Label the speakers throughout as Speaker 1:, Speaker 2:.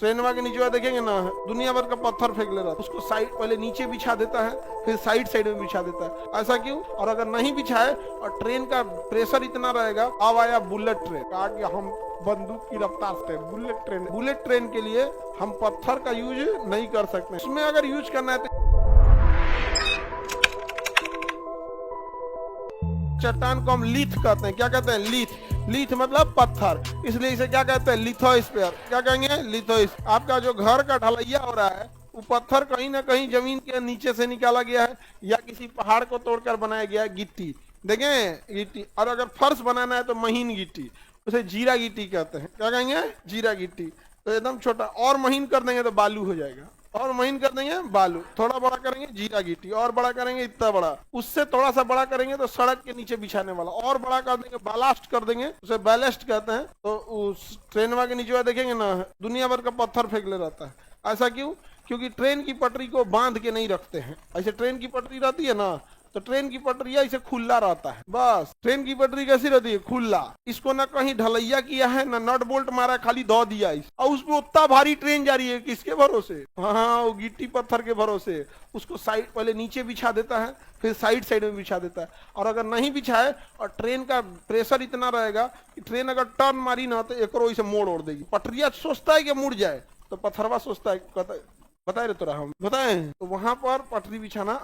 Speaker 1: Train के नीचे देखेंगे ना, दुनिया भर का पत्थर फेंक ले रहा है, उसको साइड पहले नीचे बिछा देता है, फिर साइड साइड में बिछा देता है। ऐसा क्यों? और अगर नहीं बिछाए और ट्रेन का प्रेशर इतना रहेगा, अब आया बुलेट ट्रेन, कहा कि हम बंदूक की रफ्तार से बुलेट ट्रेन के लिए हम पत्थर का यूज नहीं कर सकते। उसमें अगर यूज करना है तो चट्टान को हम लीथ कहते हैं। क्या कहते हैं? लीथ मतलब पत्थर, इसलिए इसे क्या कहते हैं? लिथोस्फीयर। क्या कहेंगे? लिथोस्फीयर। आपका जो घर का ढलैया हो रहा है वो पत्थर कहीं ना कहीं जमीन के नीचे से निकाला गया है या किसी पहाड़ को तोड़कर बनाया गया है। गिट्टी देखें, गिट्टी। और अगर फर्श बनाना है तो महीन गिट्टी, उसे जीरा गिट्टी कहते हैं। क्या कहेंगे? जीरा गिट्टी। तो एकदम छोटा, और महीन कर देंगे तो बालू हो जाएगा, और महीन कर देंगे बालू, थोड़ा बड़ा करेंगे जीरा गिट्टी, और बड़ा करेंगे इतना बड़ा, उससे थोड़ा सा बड़ा करेंगे तो सड़क के नीचे बिछाने वाला, और बड़ा कर देंगे बालास्ट कर देंगे, उसे बैलेस्ट कहते हैं। तो उस ट्रेन के नीचे देखेंगे ना, दुनिया भर का पत्थर फेंक ले रहता है। ऐसा क्यों? क्योंकि ट्रेन की पटरी को बांध के नहीं रखते हैं। ऐसे ट्रेन की पटरी रहती है ना, तो ट्रेन की पटरी इसे खुला रहता है। बस ट्रेन की पटरी कैसी रहती है? खुला। इसको ना कहीं ढलैया किया है ना नट बोल्ट मारा, खाली धो दिया इस, और उसमें उतना भारी ट्रेन जा रही है, किसके भरोसे? हाँ, वो गिट्टी पत्थर के भरोसे। उसको साइड पहले नीचे बिछा देता है, फिर साइड साइड में बिछा देता है। और अगर नहीं बिछाए और ट्रेन का प्रेशर इतना रहेगा कि ट्रेन अगर टर्न मारी ना तो एक इसे मोड़ ओढ़ देगी। पटरिया सोचता है कि मुड़ जाए, तो पत्थरवा सोचता है, कहता है बताए रे तोरा हम बताएं। तो वहां पर पटरी बिछाना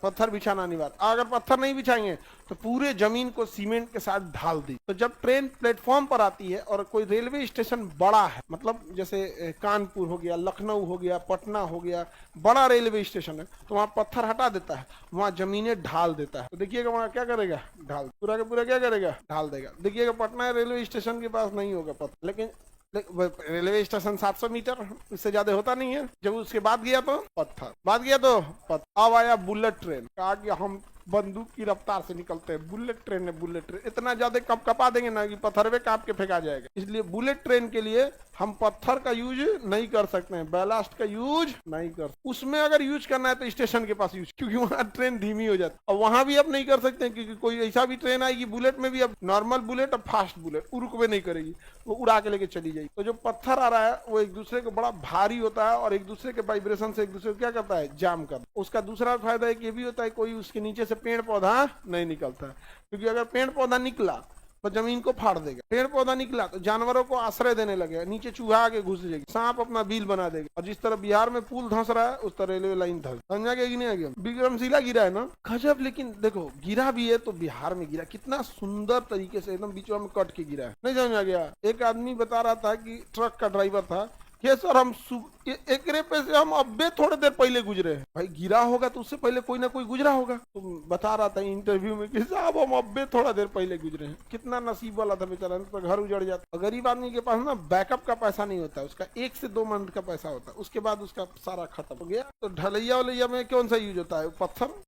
Speaker 1: पत्थर बिछाना अनिवार्य। अगर पत्थर नहीं बिछाएंगे तो पूरे जमीन को सीमेंट के साथ ढाल दी। तो जब ट्रेन प्लेटफॉर्म पर आती है और कोई रेलवे स्टेशन बड़ा है, मतलब जैसे कानपुर हो गया, लखनऊ हो गया, पटना हो गया, बड़ा रेलवे स्टेशन है, तो वहाँ पत्थर हटा देता है, वहाँ जमीनें ढाल देता है। तो देखिएगा वहाँ क्या करेगा? ढाल, पूरा का पूरा क्या करेगा? ढाल देगा। देखिएगा पटना रेलवे स्टेशन के पास नहीं होगा पत्थर, लेकिन रेलवे स्टेशन 700 मीटर, इससे ज्यादा होता नहीं है। जब उसके बाद गया तो पत्थर। अब आया बुलेट ट्रेन, कहा कि हम बंदूक की रफ्तार से निकलते हैं। बुलेट ट्रेन है, बुलेट ट्रेन इतना ज्यादा कपा देंगे ना कि पत्थर काट के फेंका जाएगा। इसलिए बुलेट ट्रेन के लिए हम पत्थर का यूज नहीं कर सकते हैं, बैलास्ट का यूज नहीं कर। उसमें अगर यूज करना है तो स्टेशन के पास यूज, क्योंकि वहां ट्रेन धीमी हो जाती है। और वहां भी अब नहीं कर सकते हैं, क्योंकि कोई ऐसा भी ट्रेन आएगी बुलेट में भी, अब नॉर्मल बुलेट और फास्ट बुलेट, वो रुकवे नहीं करेगी, वो उड़ा के लेके चली जाएगी। तो जो पत्थर आ रहा है वो एक दूसरे को बड़ा भारी होता है और एक दूसरे के वाइब्रेशन से एक दूसरे को क्या करता है? जाम कर। उसका दूसरा फायदा एक ये भी होता है, कोई उसके नीचे से पेड़ पौधा नहीं निकलता है, क्योंकि अगर पेड़ पौधा निकला तो जमीन को फाड़ देगा। पेड़ पौधा निकला तो जानवरों को आश्रय देने लगेगा, नीचे चूहा आके घुस जाएगी, सांप अपना बिल बना देगा। और जिस तरह बिहार में पुल धंस रहा है उस तरह रेलवे लाइन धंस, समझा गया कि नहीं आ गया? विक्रमशिला गिरा है ना, गजब। लेकिन देखो गिरा भी है तो बिहार में गिरा, कितना सुंदर तरीके से एकदम बीचों में कट के गिरा है। नहीं समझ आ गया? एक आदमी बता रहा था कि ट्रक का ड्राइवर था, ये सर हम एकरे पे से हम अब्बे थोड़ी देर पहले गुजरे हैं। भाई गिरा होगा तो उससे पहले कोई ना कोई गुजरा होगा। तो बता रहा था इंटरव्यू में कि साहब हम अब्बे थोड़ा देर पहले गुजरे हैं। कितना नसीब वाला था बेचारा, तो घर उजड़ जाता। गरीब आदमी के पास ना बैकअप का पैसा नहीं होता, उसका 1 से 2 मंथ का पैसा होता है, उसके बाद उसका सारा खत्म हो गया। तो ढलैया वलैया में कौन सा यूज होता है? पत्थर।